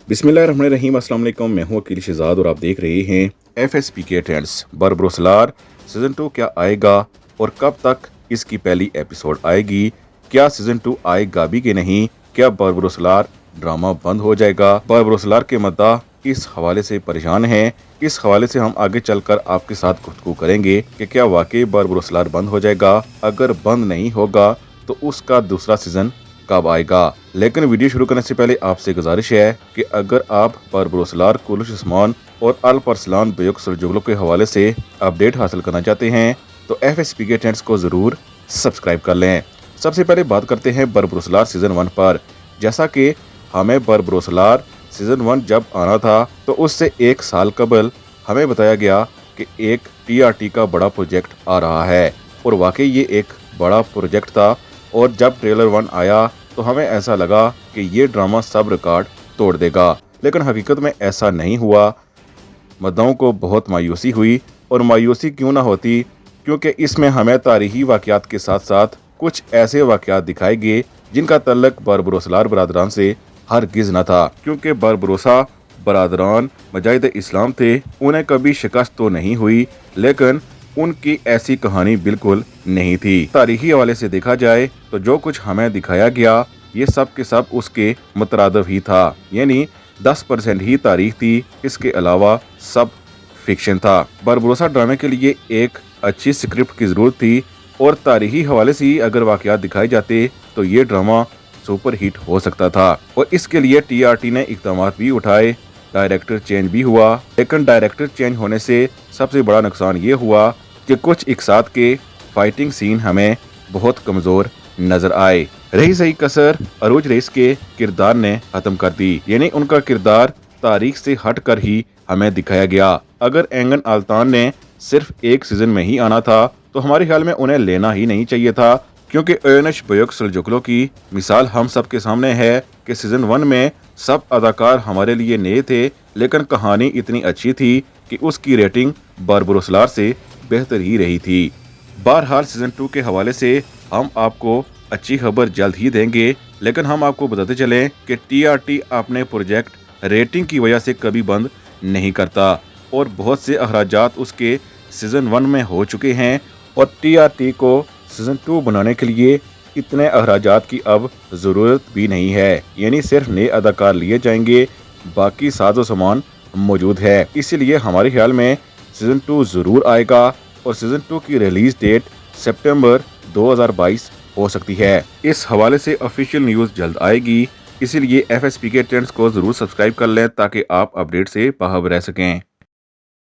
बिस्मिल्लाहिर्रहमानिर्रहीम। अस्सलाम वालेकुम। मैं हूं अकील शहजाद और आप देख रहे हैं FSPK ट्रेंड्स। बरबरोसलार सीज़न 2 क्या आएगा और कब तक इसकी पहली एपिसोड आएगी? क्या सीज़न 2 आएगा भी कि नहीं? क्या बरबरोसलार ड्रामा बंद हो जाएगा? बरबरोसलार के मद्दा इस हवाले से परेशान हैं। इस हवाले से हम आगे चलकर आपके साथ गुफ्तगू करेंगे कि क्या वाकई बरबरोसलार बंद हो जाएगा। अगर बंद नहीं होगा तो उसका दूसरा सीज़न कब आएगा। लेकिन वीडियो शुरू करने से पहले आपसे गुजारिश है कि अगर आप बरबरोसलार, कुलुश उस्मान और अल्परसलान बेयुक सलजुगलो के हवाले से अपडेट हासिल करना चाहते हैं तो FSPK ट्रेंड्स को ज़रूर सब्सक्राइब कर लें। सबसे पहले बात करते हैं बरबरोसलार सीज़न 1 पर। जैसा कि हमें बरबरोसलार सीज़न 1 जब आना था तो उससे एक साल कबल हमें बताया गया कि एक TRT का बड़ा प्रोजेक्ट आ रहा है और वाकई ये एक बड़ा प्रोजेक्ट था। और जब ट्रेलर 1 आया तो हमें ऐसा लगा कि ये ड्रामा सब रिकॉर्ड तोड़ देगा, लेकिन हकीकत में ऐसा नहीं हुआ। मद्दाओं को बहुत मायूसी हुई, और मायूसी क्यों ना होती, क्योंकि इसमें हमें तारीखी वाक़यात के साथ साथ कुछ ऐसे वाक़यात दिखाए गए जिनका तल्लुक़ बरबरोसलार बरादरान से हरगिज़ न था। क्योंकि बरबरोसा बरादरान मुजाहिद इस्लाम थे, उन्हें कभी शिकस्त तो नहीं हुई, लेकिन उनकी ऐसी कहानी बिल्कुल नहीं थी। तारीखी हवाले से देखा जाए तो जो कुछ हमें दिखाया गया ये सब के सब उसके मुतरादिफ ही था, यानी 10% ही तारीख थी, इसके अलावा सब फिक्शन था। बरबरोसा ड्रामे के लिए एक अच्छी स्क्रिप्ट की ज़रूरत थी, और तारीखी हवाले से ही अगर वाक़यात दिखाए जाते तो ये ड्रामा सुपर हिट हो सकता था। और इसके लिए TRT ने इक़दाम भी उठाए, डायरेक्टर चेंज भी हुआ। लेकिन डायरेक्टर चेंज होने से सबसे बड़ा नुकसान ये हुआ कि कुछ एक साथ के फाइटिंग सीन हमें बहुत कमज़ोर नज़र आए। रही सही कसर अरूज रईस के किरदार ने ख़त्म कर दी, यानी उनका किरदार तारीख से हट कर ही हमें दिखाया गया। अगर एंगन अल्तान ने सिर्फ एक सीज़न में ही आना था तो हमारे ख्याल में उन्हें लेना ही नहीं चाहिए था, क्योंकि ओयनश बेयुक सलजुगलो की मिसाल हम सब के सामने है कि सीज़न 1 में सब अदाकार हमारे लिए नए थे, लेकिन कहानी इतनी अच्छी थी कि उसकी रेटिंग बरबरोसलार से बेहतर ही रही थी। बहरहाल सीज़न 2 के हवाले से हम आपको अच्छी खबर जल्द ही देंगे, लेकिन हम आपको बताते चलें कि TRT अपने प्रोजेक्ट रेटिंग की वजह से कभी बंद नहीं करता, और बहुत से अखराजात उसके सीज़न 1 में हो चुके हैं, और TRT को सीज़न 2 बनाने के लिए इतने अखराजात की अब ज़रूरत भी नहीं है, यानी सिर्फ नए अदाकार लिए जाएंगे, बाकी साजो सामान मौजूद है। इसीलिए हमारे ख्याल में सीज़न 2 ज़रूर आएगा, और सीज़न 2 की रिलीज़ डेट सितंबर 2022 हो सकती है। इस हवाले से ऑफिशियल न्यूज़ जल्द आएगी, इसीलिए FSPK ट्रेंड्स को ज़रूर सब्सक्राइब कर लें ताकि आप अपडेट से बाखबर रह सकें।